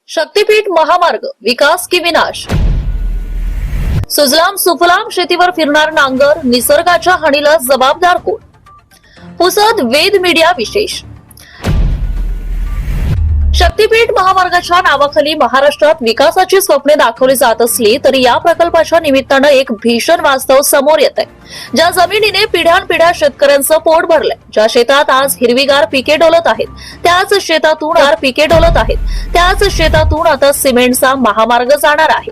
शक्तीपीठ महामार्ग विकास की विनाश। सुजलाम सुफलाम शेतीवर फिरणार नांगर, निसर्गाच्या हानीला जबाबदार कोण? पुसद वेद मीडिया विशेष। शक्तीपीठ महामार्गाच्या नावाखाली महाराष्ट्रात विकासाची स्वप्ने दाखवली जात असली तरी या प्रकल्पाच्या निमित्तानं एक भीषण वास्तव समोर येत आहे। ज्या जमिनीने पिढ्यानपिढ्या शेतकऱ्यांचं पोट भरलंय, ज्या शेतात आज हिरवीगार पिके डोलत आहेत, त्याच शेतातून आता सिमेंटचा महामार्ग जाणार आहे।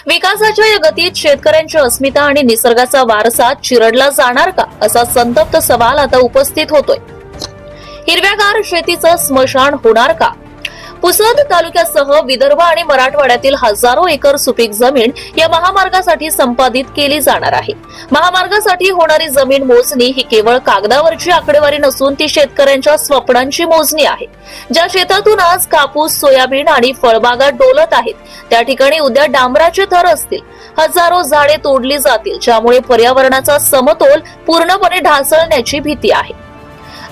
विकासाच्या या गतीत शेतकऱ्यांची अस्मिता आणि निसर्गाचा वारसा चिरडला जाणार का, असा संतप्त सवाल आता उपस्थित होतोय। हिरव्यागार शेतीचं स्मशान होणार का? पुसद तालुक्यासह विदर्भ आणि मराठवाड्यातील हजारो एकर सुपीक जमीन या महामार्गासाठी संपादित केली जाणार आहे। महामार्गासाठी होणारी जमीन मोजणी ही केवळ कागदावरची आकडेवारी नसून ती शेतकऱ्यांच्या स्वप्नांची मोजणी आहे। ज्या शेतातून आज कापूस, सोयाबीन आणि फळबागा डोलत आहेत, त्या ठिकाणी उद्या डांबराचे थर असतील, हजारो झाडे तोडली जातील, ज्यामुळे पर्यावरणाचा समतोल पूर्णपणे ढासळण्याची भीती आहे।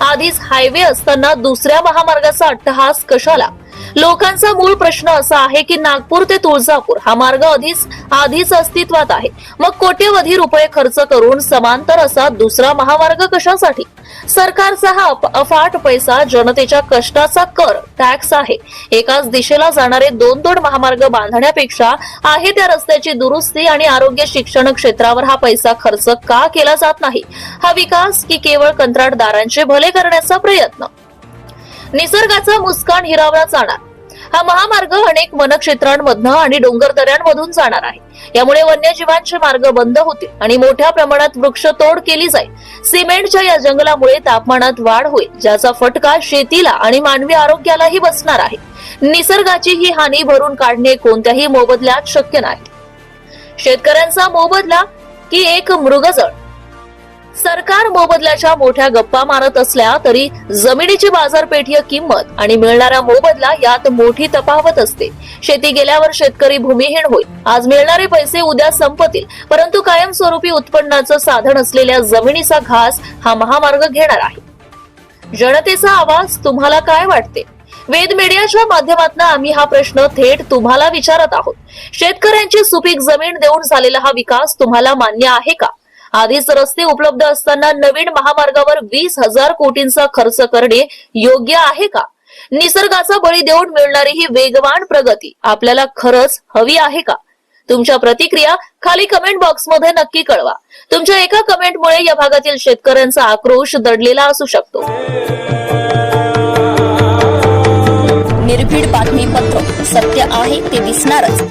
आधीच हायवे असताना दुसऱ्या महामार्गाचा अट्टहास कशाला? लोकांचा मूळ प्रश्न असा आहे की नागपूर ते तुळजापूर हा मार्ग आधीच अस्तित्वात आहे, मग कोट्यवधी रुपये खर्च करून समांतर असा दुसरा महामार्ग कशासाठी? सरकारचा हा अफाट पैसा जनतेच्या कष्टाचा कर, टॅक्स आहे। एकाच दिशेला जाणारे दोन महामार्ग बांधण्यापेक्षा आहे त्या रस्त्याची दुरुस्ती आणि आरोग्य शिक्षण क्षेत्रावर हा पैसा खर्च का केला जात नाही? हा विकास की केवळ कंत्राटदारांचे भले करण्याचा प्रयत्न? निसर्गाचा मुस्कान हिरावला जाणार। हा महामार्ग अनेक वनक्षेत्रांमधून आणि डोंगरदऱ्यांमधून जाणार आहे। यामुळे वन्यजीवांचे मार्ग बंद होतील आणि मोठ्या प्रमाणात वृक्षतोड केली जाईल। सिमेंटच्या या जंगलामुळे तापमानात वाढ होईल, ज्याचा फटका शेतीला आणि मानवी आरोग्यालाही बसणार आहे। निसर्गाची ही हानी भरून काढणे कोणत्याही मोबदल्यात शक्य नाही। शेतकऱ्यांचा मोबदला की एक मृगजळ? सरकार मोबदल्याच्या मोठ्या गप्पा मारत असल्या तरी जमिनीची बाजारपेठीय किंमत आणि मिळणारा मोबदला यात मोठी तफावत असते। शेती गेल्यावर शेतकरी भूमिहीन होईल, आज मिळणारे पैसे उद्या संपतील, परंतु कायमस्वरूपी उत्पन्नाचं साधन असलेल्या जमिनीचा घास हा महामार्ग घेणार आहे। जनतेचा आवाज तुम्हाला काय वाटते? वेद मीडियाच्या माध्यमातून आम्ही हा प्रश्न थेट तुम्हाला विचारत आहोत। शेतकऱ्यांची सुपीक जमीन देऊन झालेला हा विकास तुम्हाला मान्य आहे का? आधीच रस्ते उपलब्ध असताना नवीन महामार्गावर 20,000 कोटींचा खर्च करणे योग्य आहे का? निसर्गाचा बळी देऊन मिळणारी ही वेगवान प्रगती आपल्याला खरंच हवी आहे का? तुमच्या प्रतिक्रिया खाली कमेंट बॉक्समध्ये नक्की कळवा। तुमच्या एका कमेंटमुळे या भागातील शेतकऱ्यांचा आक्रोश दडलेला असू शकतो। निर्भीड बातमीपत्र, सत्य आहे ते दिसणारच।